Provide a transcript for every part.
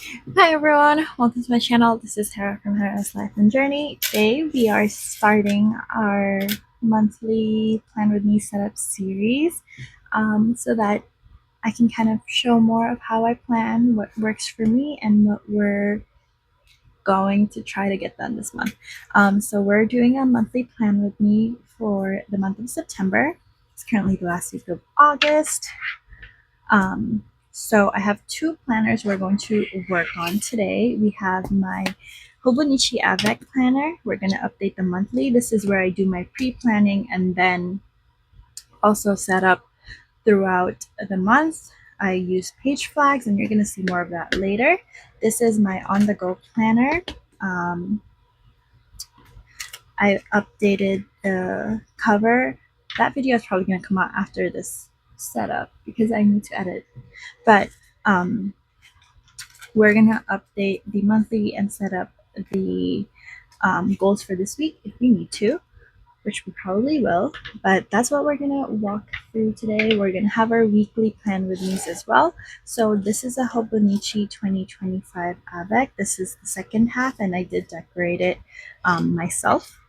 Hi everyone, welcome to my channel. This is Hera from Hera's Life and Journey. Today we are starting our monthly Plan With Me setup series so that I can kind of show more of how I plan, what works for me, and what we're going to try to get done this month. So we're doing a monthly Plan With Me for the month of September. It's currently the last week of August. So I have two planners we're going to work on today. We have my Hobonichi avec planner. We're going to update the monthly. This is where I do my pre-planning and then also set up throughout the month. I use page flags and you're going to see more of that later. This is my on-the-go planner. Um, I updated the cover. That video is probably going to come out after this setup because I need to edit. But we're gonna update the monthly and set up the goals for this week if we need to, which we probably will. But that's what we're gonna walk through today. We're gonna have our weekly plan with me as well. So this is a Hobonichi 2025 avec. This is the second half, and I did decorate it myself.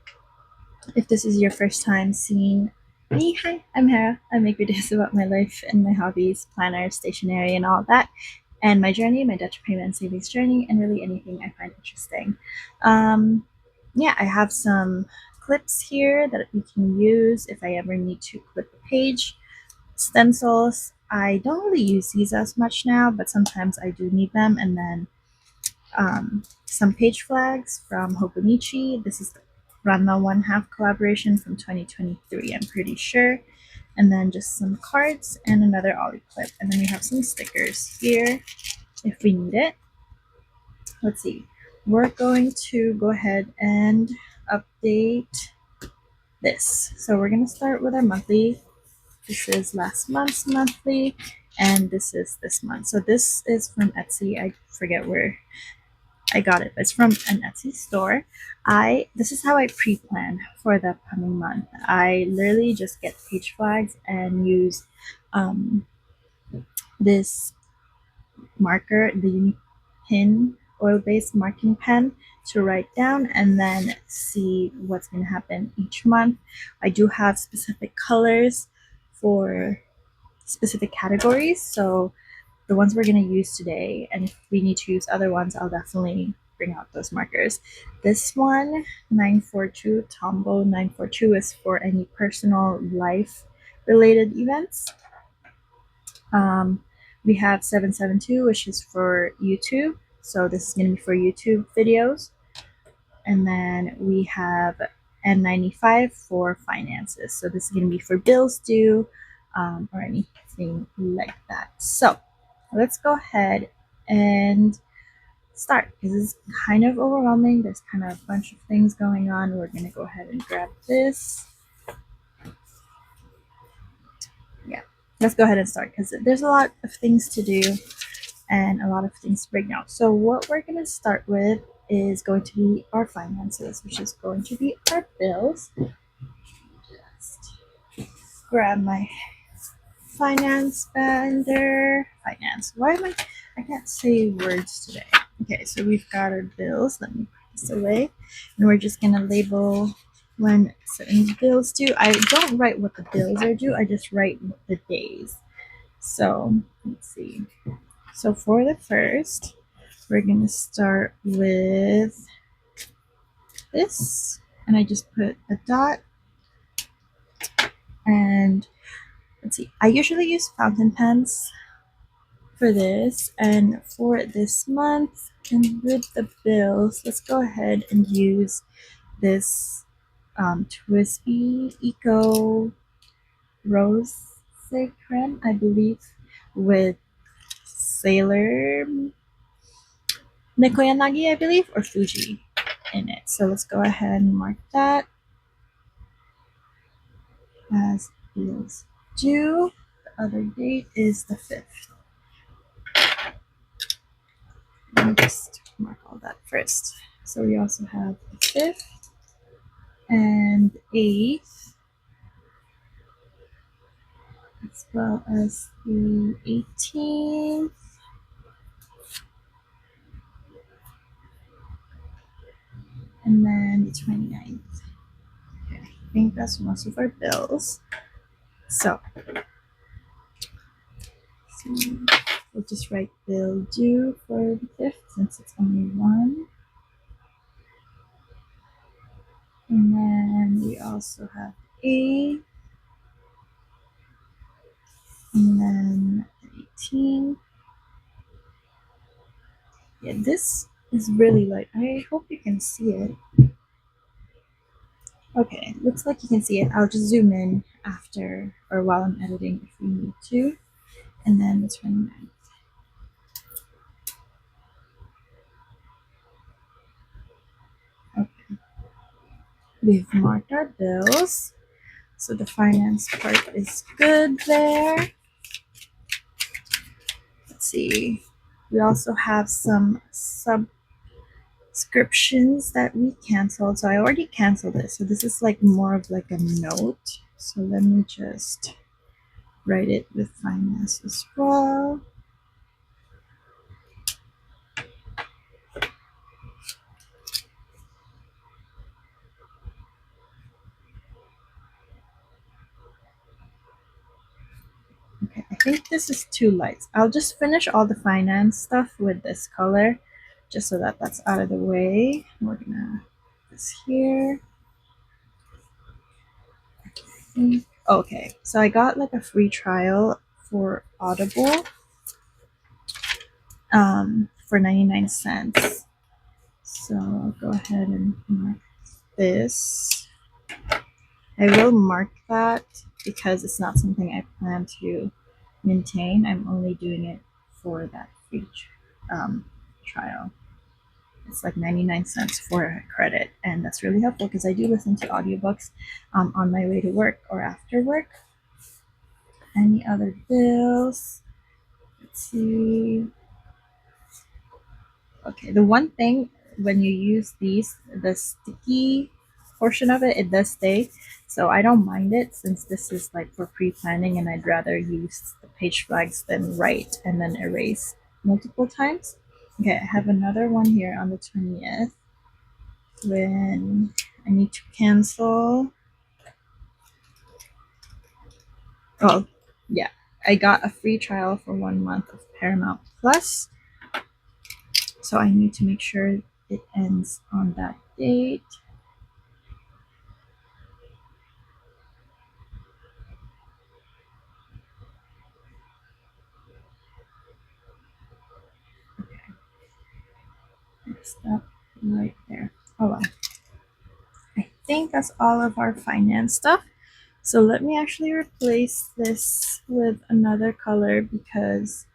If this is your first time seeing me, hi, I'm Hera. I make videos about my life and my hobbies, planners, stationery, and all that, and my journey, my Dutch payment and savings journey, and really anything I find interesting. Yeah, I have some clips here that you can use if I ever need to clip a page. Stencils, I don't really use these as much now, but sometimes I do need them. And then some page flags from Hobonichi. This is the Ranma One Half collaboration from 2023, I'm pretty sure. And then just some cards and another ollie clip. And then we have some stickers here if we need it. Let's see. We're going to go ahead and update this. So we're going to start with our monthly. This is last month's monthly, and this is this month. So this is from Etsy. I forget where I got it. It's from an Etsy store. This is how I pre-plan for the upcoming month. I literally just get page flags and use this marker, the Uni Pin oil-based marking pen, to write down and then see what's going to happen each month. I do have specific colors for specific categories, so the ones we're going to use today, and if we need to use other ones, I'll definitely bring out those markers. This one, 942, Tombow 942, is for any personal life related events. We have 772, which is for YouTube. So this is going to be for YouTube videos. And then we have N95 for finances. So this is going to be for bills due or anything like that. So let's go ahead and start. This is kind of overwhelming. There's kind of a bunch of things going on. We're going to go ahead and grab this. Yeah, let's go ahead and start because there's a lot of things to do and a lot of things to break down. So what we're going to start with is going to be our finances, which is going to be our bills. Just grab my finance bender. Finance. Why am I can't say words today. Okay, so we've got our bills. Let me put this away. And we're just going to label when certain bills due. I don't write what the bills are due. I just write the days. So let's see. So for the first, we're going to start with this. And I just put a dot. And let's see. I usually use fountain pens for this. And for this month, and with the bills, let's go ahead and use this Twisby Eco Rose Creme, I believe, with Sailor Nikoyanagi, I believe, or Fuji in it. So let's go ahead and mark that as bills due. The other date is the 5th. Let me just mark all that first. So we also have the 5th and 8th, as well as the 18th and then the 29th. Okay, I think that's most of our bills. So we'll just write bill due for the 5th since it's only one. And then we also have A, and then 18. Yeah, this is really light. I hope you can see it. Okay, looks like you can see it. I'll just zoom in after or while I'm editing if we need to. And then the 29th. Okay. We've marked our bills. So the finance part is good there. Let's see. We also have some subscriptions that we canceled. So I already canceled this. So this is like more of like a note. So let me just write it with finance as well. Okay, I think this is too light. I'll just finish all the finance stuff with this color just so that that's out of the way. We're gonna put this here. Okay, so I got like a free trial for Audible for 99 cents. So I'll go ahead and mark this. I will mark that because it's not something I plan to maintain. I'm only doing it for that free trial. It's like 99 cents for a credit, and that's really helpful because I do listen to audiobooks on my way to work or after work. Any other bills? Let's see. Okay, the one thing when you use these, the sticky portion of it, it does stay. So I don't mind it since this is like for pre-planning and I'd rather use the page flags than write and then erase multiple times. Okay, I have another one here on the 20th when I need to cancel. Oh, yeah. I got a free trial for 1 month of Paramount Plus. So I need to make sure it ends on that date. Stop right there. Oh well. I think that's all of our finance stuff. So let me actually replace this with another color because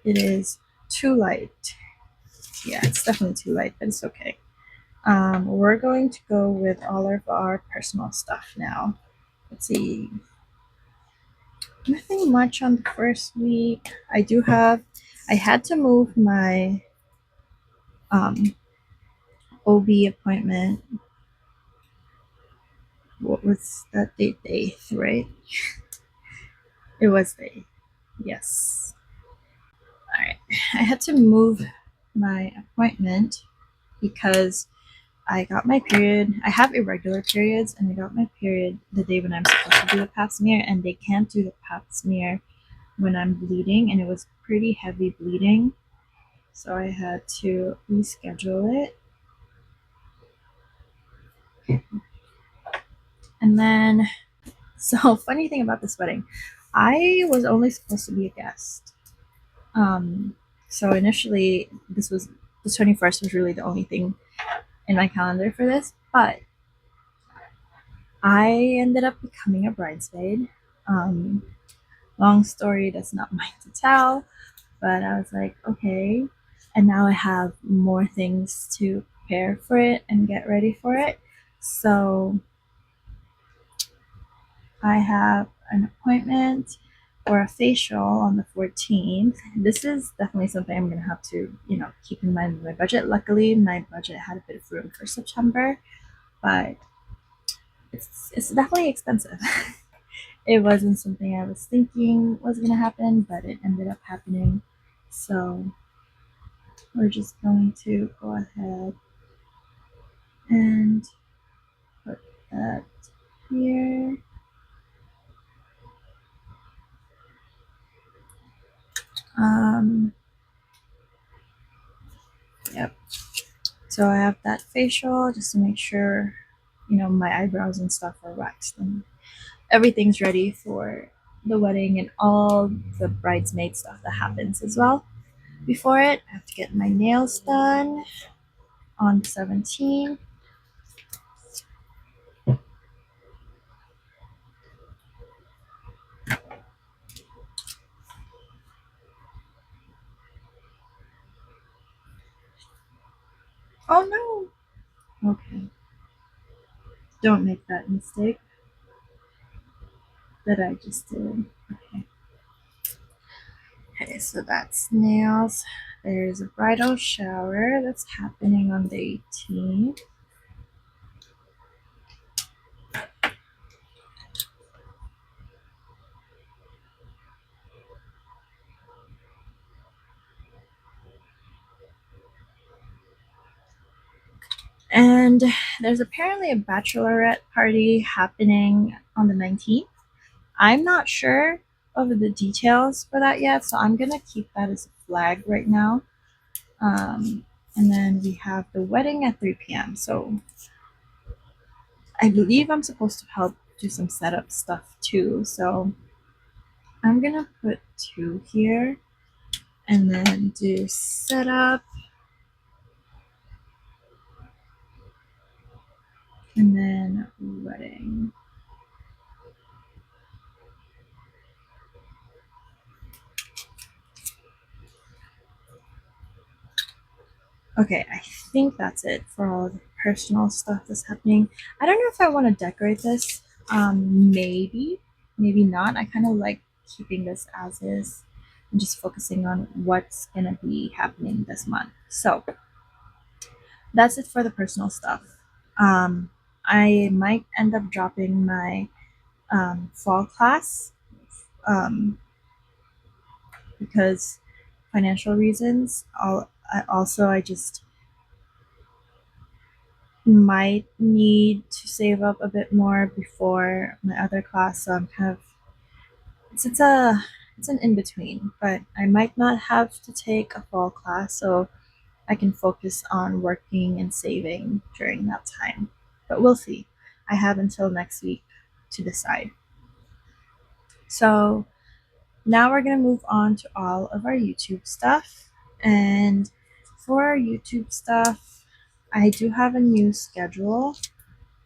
it is too light. Yeah, it's definitely too light, but it's okay. We're going to go with all of our personal stuff now. Let's see. Nothing much on the first week. I had to move my OB appointment. What was that date? The 8th, right? It was the 8th. Yes. All right. I had to move my appointment because I got my period. I have irregular periods, and I got my period the day when I'm supposed to do the pap smear, and they can't do the pap smear when I'm bleeding, and it was pretty heavy bleeding. So I had to reschedule it. And then, so funny thing about this wedding, I was only supposed to be a guest. So initially, this was the 21st was really the only thing in my calendar for this, but I ended up becoming a bridesmaid. Long story, that's not mine to tell, but I was like, okay. And now I have more things to prepare for it and get ready for it. So I have an appointment for a facial on the 14th. This is definitely something I'm going to have to, keep in mind with my budget. Luckily, my budget had a bit of room for September, but it's definitely expensive. It wasn't something I was thinking was going to happen, but it ended up happening. So we're just going to go ahead and put that here. Yep. So I have that facial just to make sure, my eyebrows and stuff are waxed and everything's ready for the wedding and all the bridesmaid stuff that happens as well. Before it, I have to get my nails done on 17. Oh no! Okay. Don't make that mistake that I just did. Okay. Okay, so that's nails. There's a bridal shower that's happening on the 18th. And there's apparently a bachelorette party happening on the 19th. I'm not sure of the details for that yet, so I'm gonna keep that as a flag right now. And then we have the wedding at 3 p.m. So I believe I'm supposed to help do some setup stuff too. So I'm gonna put 2 here and then do setup and then wedding. Okay, I think that's it for all the personal stuff that's happening. I don't know if I want to decorate this. Maybe, maybe not. I kind of like keeping this as is and just focusing on what's gonna be happening this month. So that's it for the personal stuff. Um, I might end up dropping my fall class um, because financial reasons. I just might need to save up a bit more before my other class. So I'm kind of it's an in between, but I might not have to take a fall class, so I can focus on working and saving during that time. But we'll see. I have until next week to decide. So now we're gonna move on to all of our YouTube stuff. And for our YouTube stuff, I do have a new schedule.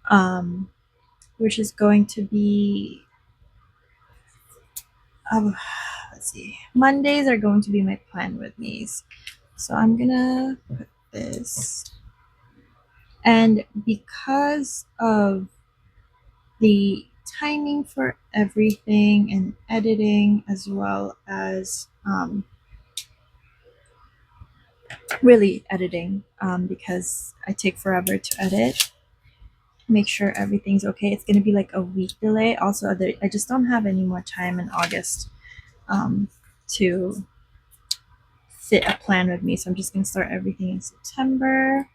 Um, which is going to be let's see, Mondays are going to be my plan with me's, so I'm gonna put this. And because of the timing for everything and editing as well as really editing, because I take forever to edit, make sure everything's okay, it's going to be like a week delay. Also, I just don't have any more time in August to fit a plan with me. So I'm just going to start everything in September.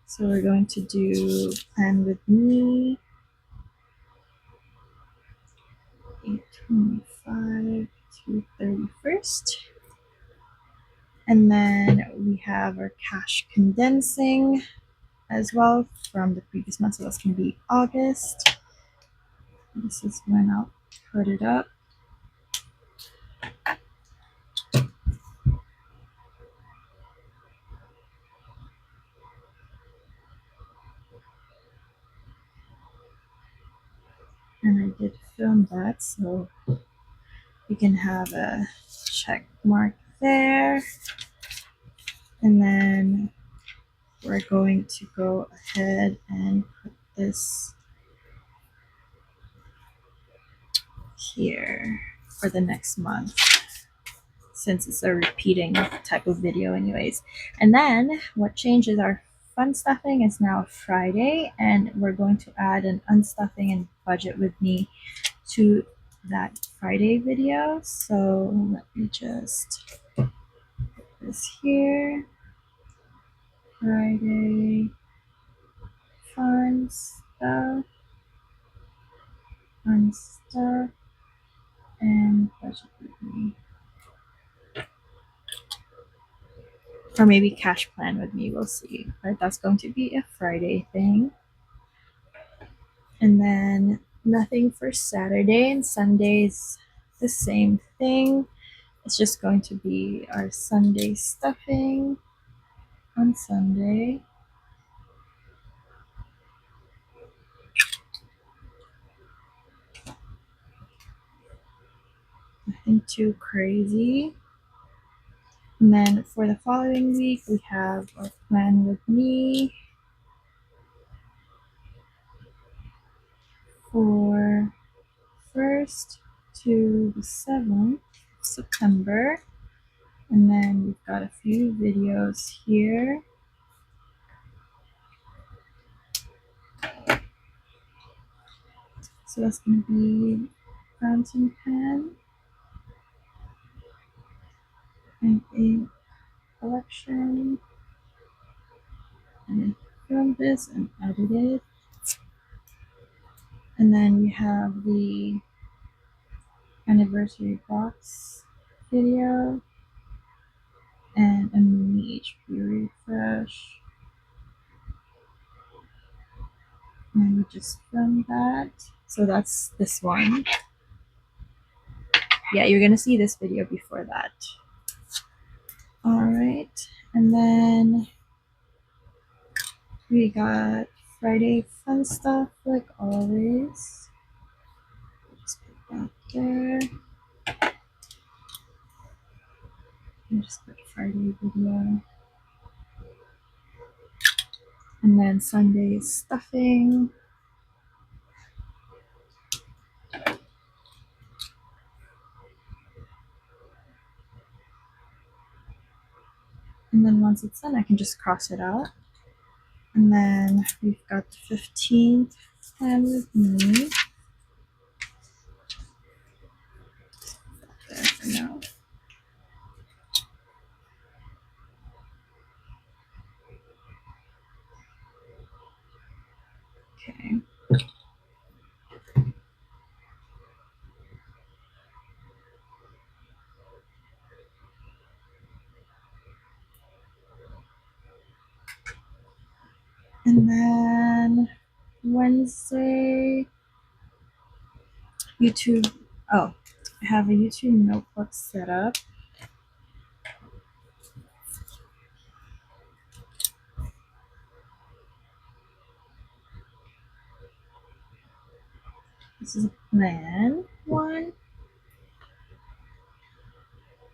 So we're going to do plan with me 8/25 to 31st. And then we have our cash condensing as well from the previous month. So that's going to be August. This is when I'll put it up. And I did film that, so you can have a check mark there. And then we're going to go ahead and put this here for the next month, since it's a repeating type of video anyways. And then what changes, our fun stuffing is now Friday, and we're going to add an unstuffing and budget with me to that Friday video. So let me just put this here. Friday fun stuff, fun stuff, and budget with me. Or maybe cash plan with me, we'll see. But that's going to be a Friday thing. And then nothing for Saturday, and Sunday's the same thing. It's just going to be our Sunday stuffing on Sunday. Nothing too crazy. And then for the following week, we have our plan with me for 1st to the 7th of September. And then we've got a few videos here. So that's going to be fountain pen and a collection. And I filmed this and edited. And then we have the anniversary box video and a mini HP refresh. And we just filmed that. So that's this one. Yeah, you're gonna see this video before that. Alright, and then we got Friday fun stuff like always. Just put that there. And just put Friday video. And then Sunday stuffing. And then once it's done, I can just cross it out. And then we've got the 15th plan with me. There for now. Okay. And then Wednesday, YouTube. Oh, I have a YouTube notebook set up. This is a plan one.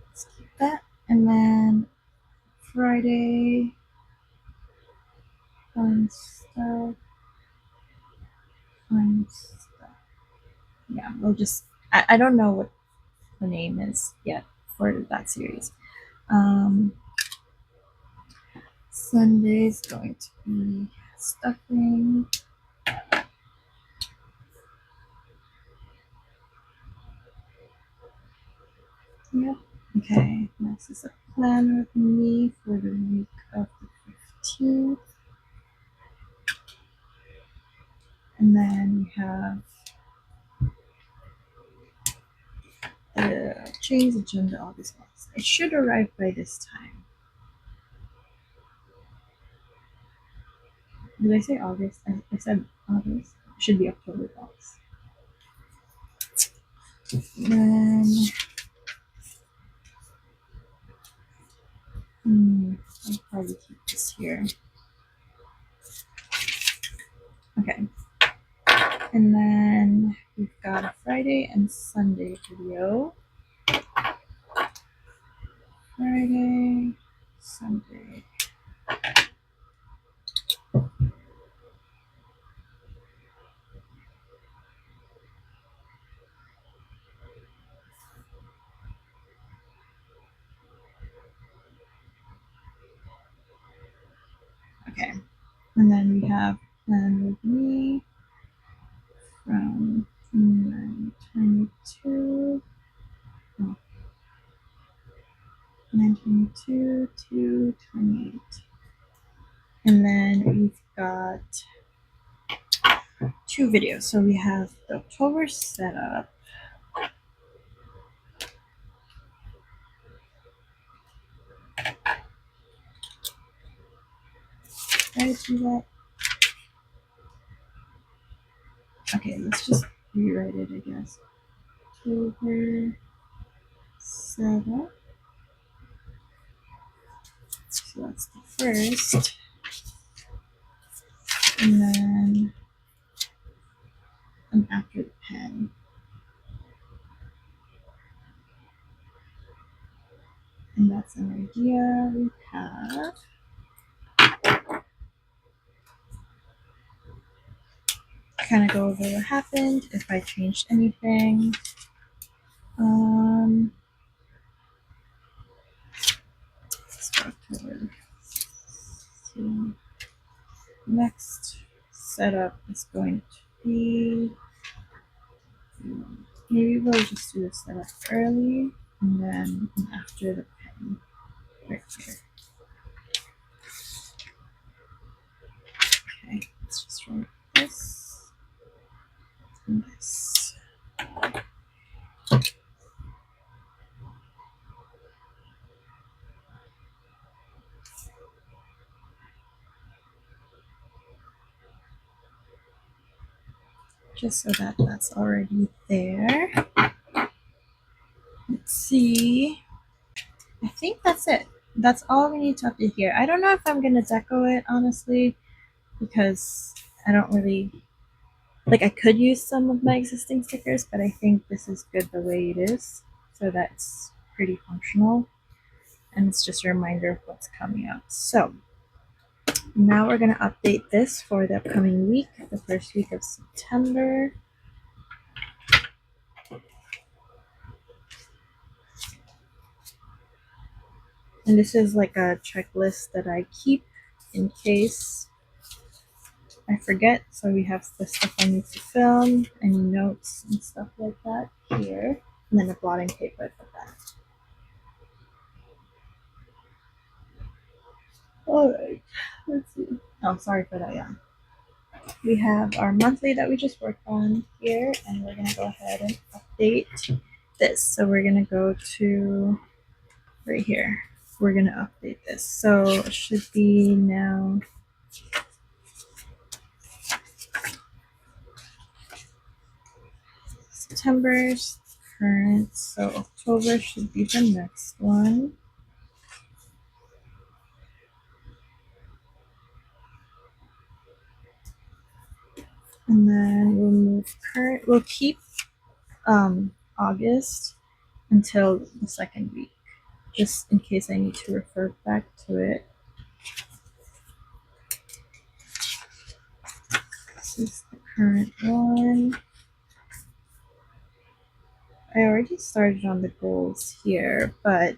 Let's keep that. And then Friday, fun stuff. Fun stuff. Yeah, we'll just. I don't know what the name is yet for that series. Sunday's going to be stuffing. Yep. Okay, this is a plan with me for the week of the 15th. And then we have the Jane's agenda, August month. It should arrive by this time. Did I say August? I said August. It should be October box. Then I'll probably keep this here. Okay. And then we've got a Friday and Sunday video. Friday, Sunday. Okay. And then we have Plan with Me from 922. Oh, 922 to 28. And then we've got two videos. So we have the October setup. Did I do that? Okay, let's just rewrite it, I guess. October setup. So that's the first. And then after the pen. And that's an idea we have. Kind of go over what happened, if I changed anything. October. So next setup is going to be, maybe we'll just do the setup early and then after the pen right here. Okay, let's just write this and this. Just so that that's already there. Let's see. I think that's it. That's all we need to update here. I don't know if I'm gonna deco it, honestly, because I don't really like, I could use some of my existing stickers, but I think this is good the way it is. So that's pretty functional. And it's just a reminder of what's coming out. So now we're gonna update this for the upcoming week, the first week of September. And this is like a checklist that I keep in case I forget. So we have the stuff I need to film, any notes and stuff like that here, and then a blotting paper for that. All right, let's see. Oh, sorry for that. Yeah, we have our monthly that we just worked on here, and we're gonna go ahead and update this. So we're gonna go to right here. We're gonna update this. So it should be now. September's current, so October should be the next one. And then we'll move current, we'll keep August until the second week, just in case I need to refer back to it. This is the current one. I already started on the goals here, but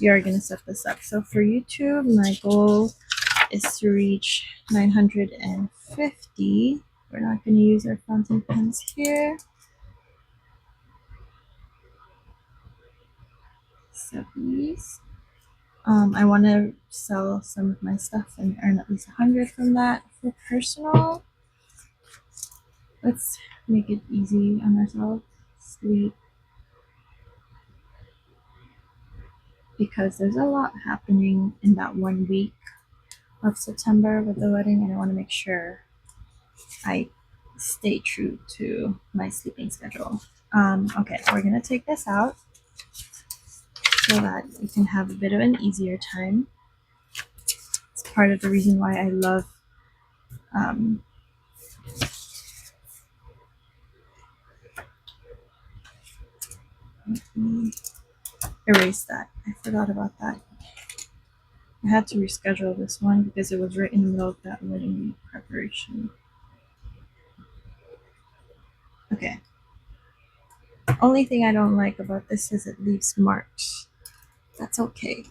we are going to set this up. So for YouTube, my goal is to reach 950. We're not going to use our fountain pens here. So these. I want to sell some of my stuff and earn at least 100 from that. For personal, let's make it easy on ourselves. Sleep. Because there's a lot happening in that 1 week of September with the wedding, and I want to make sure I stay true to my sleeping schedule. Okay, we're gonna take this out so that we can have a bit of an easier time. It's part of the reason why I love erase that. I forgot about that. I had to reschedule this one because it was right in the middle of that wedding week preparation. Okay. Only thing I don't like about this is it leaves marks. That's okay.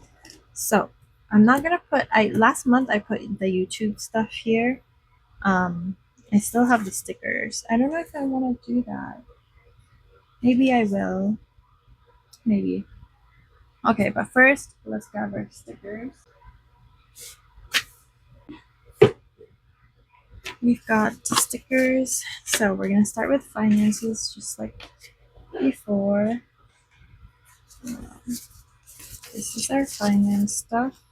So I'm not gonna put. Last month I put the YouTube stuff here. I still have the stickers. I don't know if I want to do that. Maybe I will. Maybe. Okay, but first let's grab our stickers. We've got stickers, so we're gonna start with finances just like before. This is our finance stuff.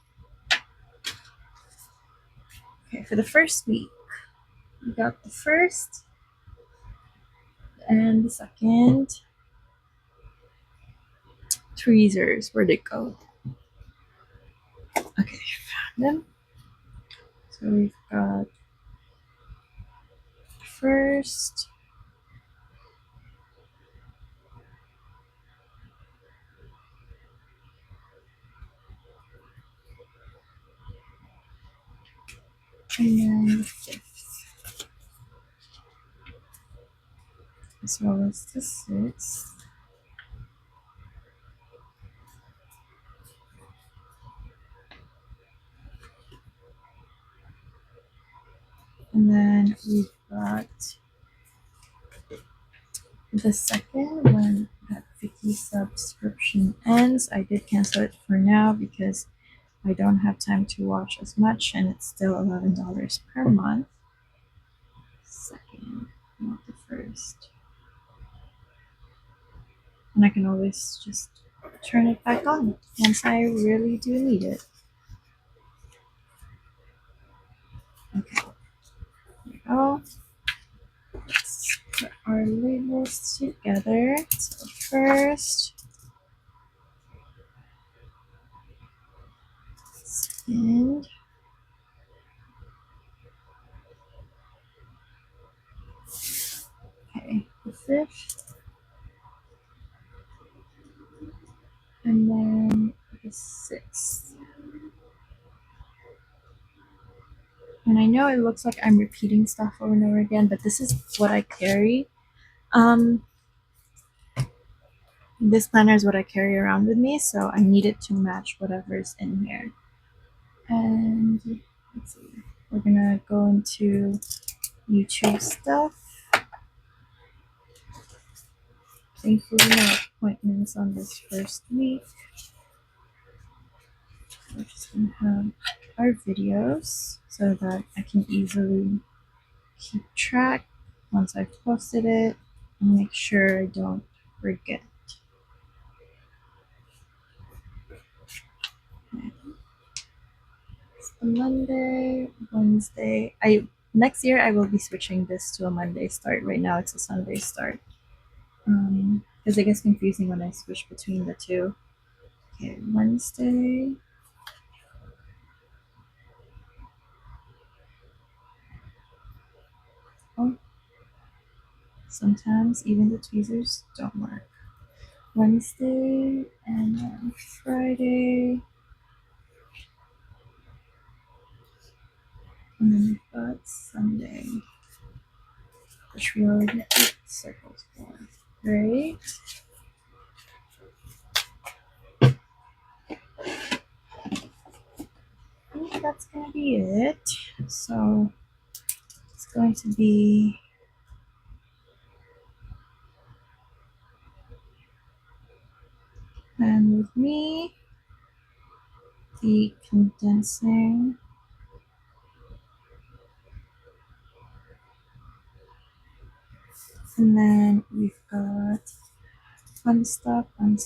Okay, for the first week, we got the first and the second tweezers. Where'd it go? Okay, found them. So we've got the first, and then the fifth, as well as the sixth. And then we've got the second when that Vicky subscription ends. I did cancel it for now because I don't have time to watch as much, and it's still $11 per month. Second, not the first. And I can always just turn it back on once I really do need it. Okay, there we go. Let's put our labels together. So first, second, okay, the fifth, and then the sixth. And I know it looks like I'm repeating stuff over and over again, but this is what I carry. This planner is what I carry around with me, so I need it to match whatever's in here. And let's see, we're gonna go into YouTube stuff. Thankfully, no appointments on this first week. We're just gonna have our videos so that I can easily keep track once I've posted it and make sure I don't forget. It's a Monday, Wednesday. Next year I will be switching this to a Monday start. Right now it's a Sunday start. Because it gets confusing when I switch between the two. Okay, Wednesday. Oh, sometimes even the tweezers don't work. Wednesday and then Friday. And then we've got Sunday, which we already did circles for. Great. I think that's gonna be it. So it's going to be and with me, the condensing, and then we've got fun stuff, and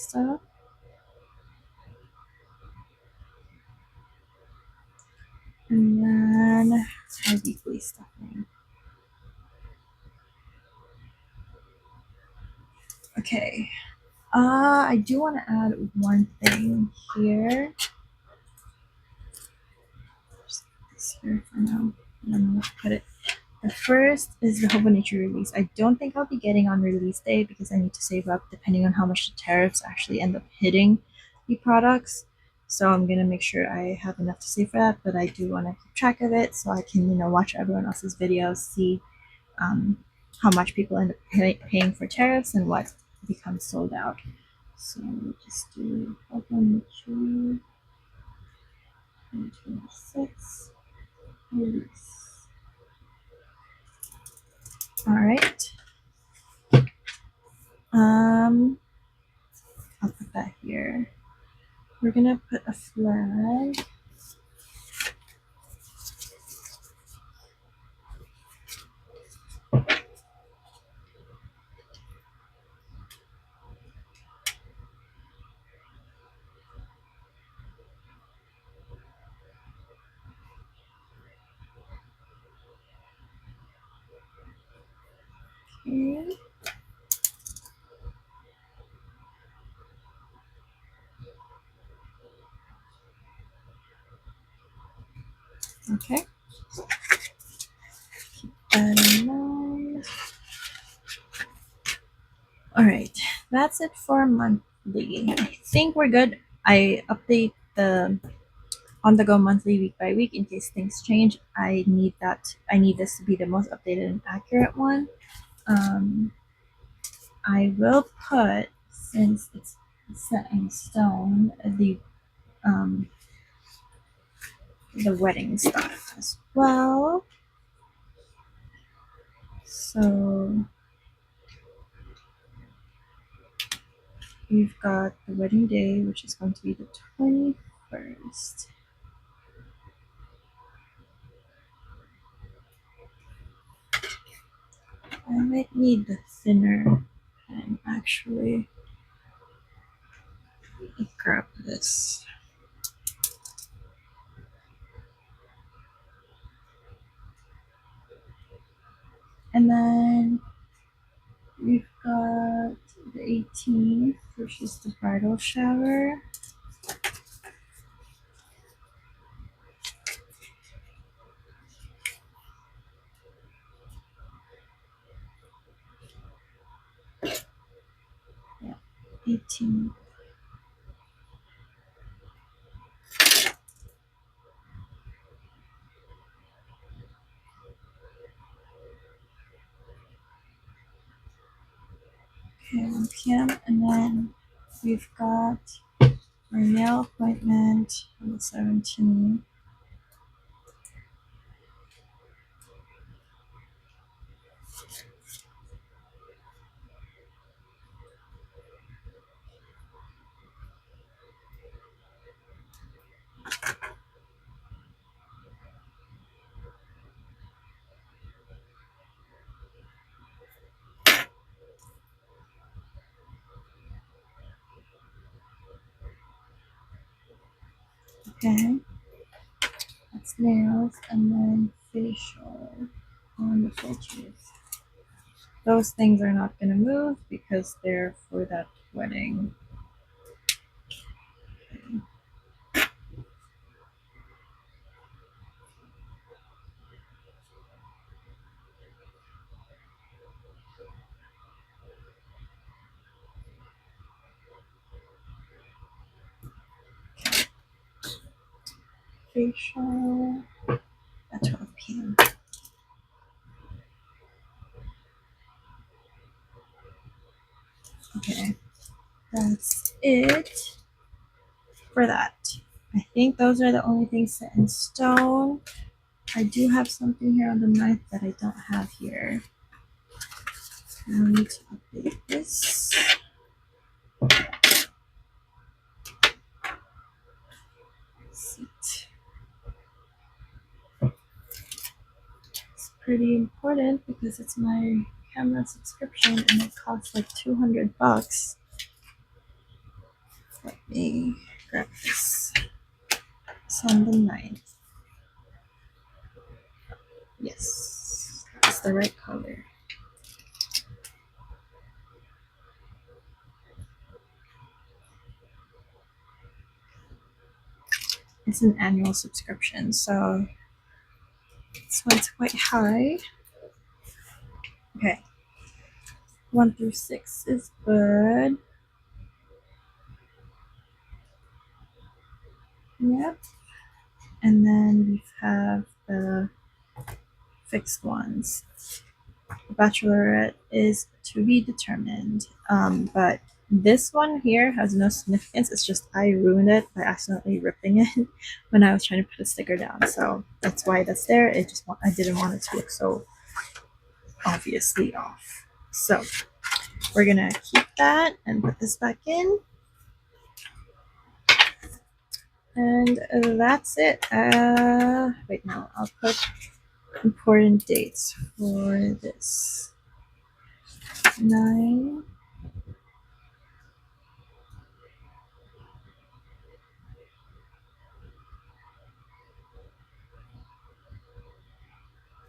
then our weekly stuffing. Okay, I do want to add one thing here. Just put this here for now. I don't know where to put it. The first is the Hobonichi release. I don't think I'll be getting on release day because I need to save up depending on how much the tariffs actually end up hitting the products. So I'm gonna make sure I have enough to save for that, but I do want to keep track of it so I can, watch everyone else's videos, see how much people end up paying for tariffs and what becomes sold out. So we'll just do Hobonichi 2026 release. All right. I'll put that here. We're gonna put a flag. Okay. Okay. All right, that's it for monthly. I think we're good. I update the on the go monthly week by week in case things change. I need that. I need this to be the most updated and accurate one. Um, I will put, since it's set in stone, um, the wedding stuff as well. So we've got the wedding day, which is going to be the 21st. I might need the thinner pen actually. Let me grab this. And then we've got the 18th, which is the bridal shower. Yeah, 18th. Okay, 1 p.m. And then we've got our nail appointment on the 17th. Okay, that's nails, and then facial on the 14th. Those things are not going to move because they're for that wedding. Facial at 12 p.m. Okay, that's it for that. I think those are the only things set in stone. I do have something here on the 9th that I don't have here. I need to update this. Seat. It's pretty important because it's my camera subscription and it costs like $200. Let me grab this. It's on the 9th. Yes, it's the right color. It's an annual subscription, so this one's quite high. Okay, 1 through 6 is good. Yep. And then we have the fixed ones. The Bachelorette is to be determined. But this one here has no significance. It's just I ruined it by accidentally ripping it when I was trying to put a sticker down. So that's why that's there. I didn't want it to look so obviously off. So we're gonna keep that and put this back in. And that's it. Wait, no, I'll put important dates for this. 9.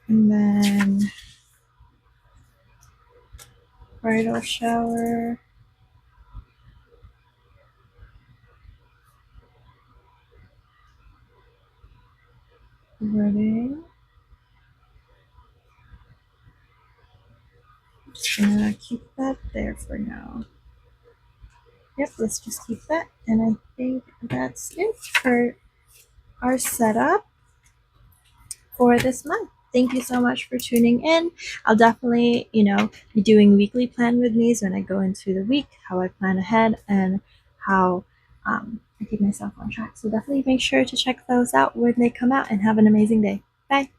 And then bridal shower. Wedding. Just gonna keep that there for now. Yep, let's just keep that. And I think that's it for our setup for this month. Thank you so much for tuning in. I'll definitely, be doing weekly plan with me's when I go into the week, how I plan ahead, and how I keep myself on track. So definitely make sure to check those out when they come out, and have an amazing day. Bye.